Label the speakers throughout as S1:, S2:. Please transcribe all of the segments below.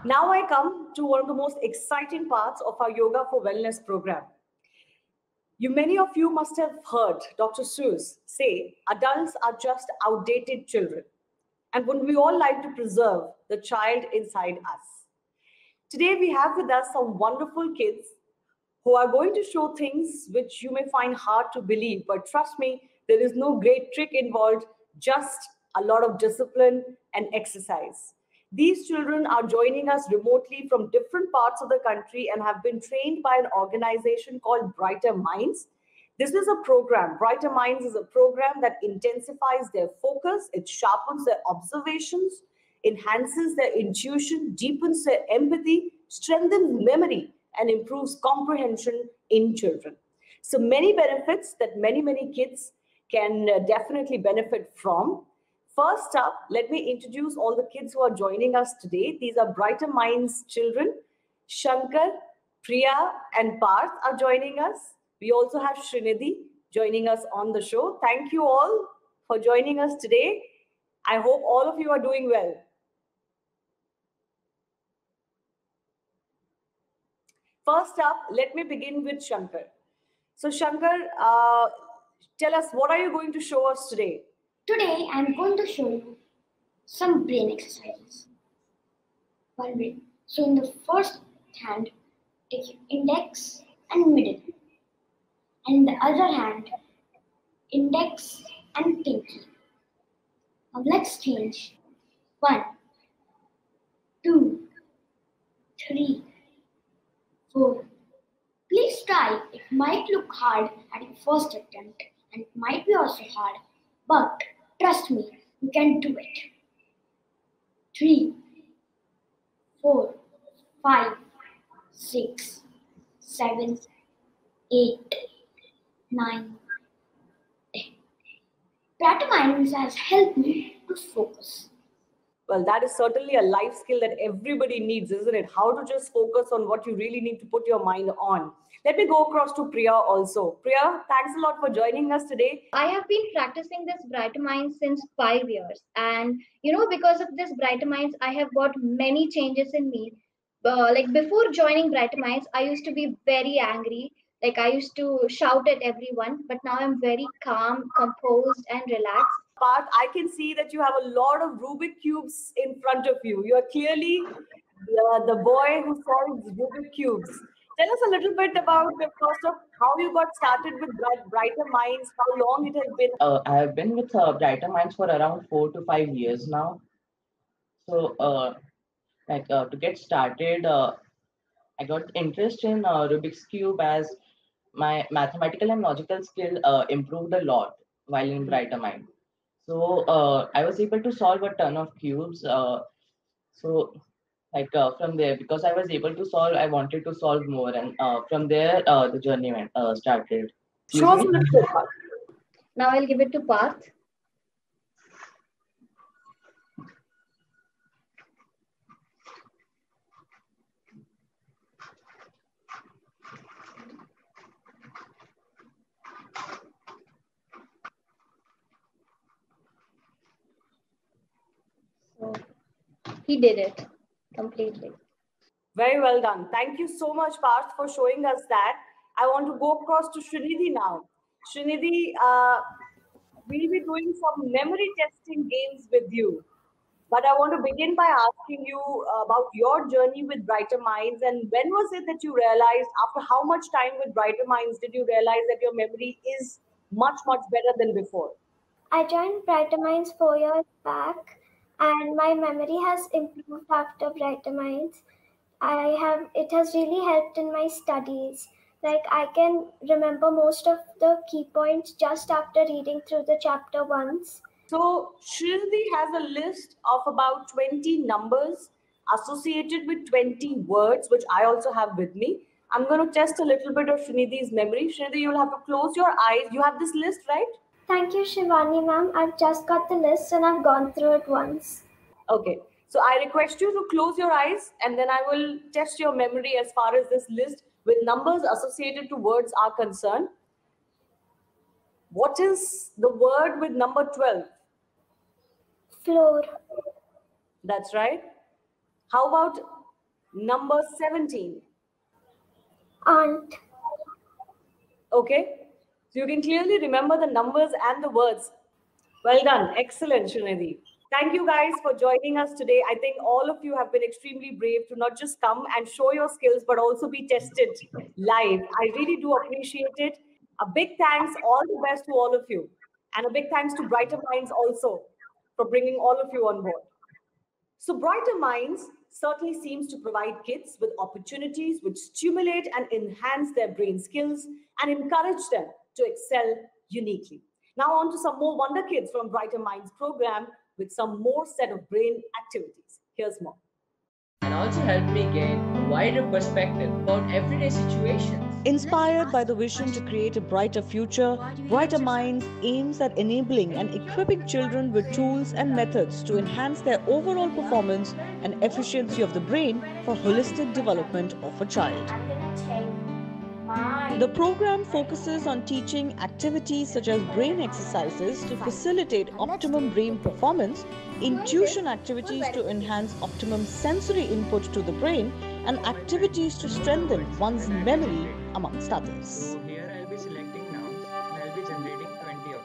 S1: Now I come to one of the most exciting parts of our Yoga for Wellness program. Many of you must have heard Dr. Seuss say, adults are just outdated children. And wouldn't we all like to preserve the child inside us? Today we have with us some wonderful kids who are going to show things which you may find hard to believe. But trust me, there is no great trick involved, just a lot of discipline and exercise. These children are joining us remotely from different parts of the country and have been trained by an organization called Brighter Minds. This is a program. Brighter Minds is a program that intensifies their focus, it sharpens their observations, enhances their intuition, deepens their empathy, strengthens memory, and improves comprehension in children. So many benefits that many kids can definitely benefit from. First up, let me introduce all the kids who are joining us today. These are Brighter Minds children. Shankar, Priya, and Parth are joining us. We also have Srinidhi joining us on the show. Thank you all for joining us today. I hope all of you are doing well. First up, let me begin with Shankar. So Shankar, tell us, what are you going to show us today?
S2: Today, I am going to show you some brain exercises. One brain. So in the first hand, take your index and middle. And in the other hand, index and pinky. Now let's change. 1, 2, 3, 4. Please try. It might look hard at your first attempt and it might be also hard, but trust me, you can do it. 3, 4, 5, 6, 7, 8, 9, 10. Brighter Minds has helped me to focus.
S1: Well, that is certainly a life skill that everybody needs, isn't it? How to just focus on what you really need to put your mind on. Let me go across to Priya also. Priya, thanks a lot for joining us today.
S3: I have been practicing this Brighter Minds since 5 years. And, because of this Brighter Minds, I have got many changes in me. Like before joining Brighter Minds, I used to be very angry. Like I used to shout at everyone. But now I'm very calm, composed, and relaxed.
S1: Parth, I can see that you have a lot of Rubik cubes in front of you. You are clearly the boy who solves Rubik cubes. Tell us a little bit about first of how you got started with Brighter Minds, how long it has been.
S4: I have been with Brighter Minds for around 4 to 5 years now. So, to get started, I got interest in Rubik's Cube as my mathematical and logical skill improved a lot while in Brighter Mind. So, I was able to solve a ton of cubes. From there, because I was able to solve, I wanted to solve more, and from there the journey started.
S1: Show us a little bit.
S3: Now I'll give it to Parth. So he did it completely.
S1: Very well done. Thank you so much, Parth, for showing us that. I want to go across to Srinidhi now. Srinidhi, we'll be doing some memory testing games with you. But I want to begin by asking you about your journey with Brighter Minds, and when was it that you realized, after how much time with Brighter Minds did you realize that your memory is much better than before?
S5: I joined Brighter Minds 4 years back, and my memory has improved after Brighter Minds. It has really helped in my studies. Like I can remember most of the key points just after reading through the chapter once.
S1: So Srinidhi has a list of about 20 numbers associated with 20 words, which I also have with me. I'm going to test a little bit of Srinidhi's memory. Srinidhi, you'll have to close your eyes. You have this list, right?
S5: Thank you, Shivani ma'am. I've just got the list and I've gone through it once.
S1: Okay. So I request you to close your eyes and then I will test your memory as far as this list with numbers associated to words are concerned. What is the word with number 12?
S5: Floor.
S1: That's right. How about Number 17.
S5: Aunt.
S1: Okay. So you can clearly remember the numbers and the words. Well done. Excellent, Srinidhi. Thank you guys for joining us today. I think all of you have been extremely brave to not just come and show your skills, but also be tested live. I really do appreciate it. A big thanks, all the best to all of you. And a big thanks to Brighter Minds also for bringing all of you on board. So Brighter Minds certainly seems to provide kids with opportunities which stimulate and enhance their brain skills and encourage them to excel uniquely. Now on to some more Wonder Kids from Brighter Minds program with some more set of brain activities. Here's more.
S6: And also helped me gain a wider perspective about everyday situations.
S7: Inspired by the vision to create a brighter future, Brighter Minds aims at enabling and equipping children with tools and methods to enhance their overall performance and efficiency of the brain for holistic development of a child. The program focuses on teaching activities such as brain exercises to facilitate optimum brain performance, intuition activities to enhance optimum sensory input to the brain, and activities to strengthen one's memory, amongst others.
S6: So here I'll be selecting nouns and I'll be generating 20 of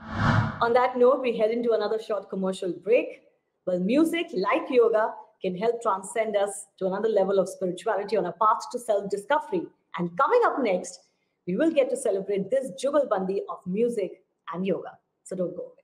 S6: them.
S1: On that note, we head into another short commercial break. Well, music, like yoga, can help transcend us to another level of spirituality on a path to self-discovery. And coming up next, we will get to celebrate this jugalbandi of music and yoga. So don't go away.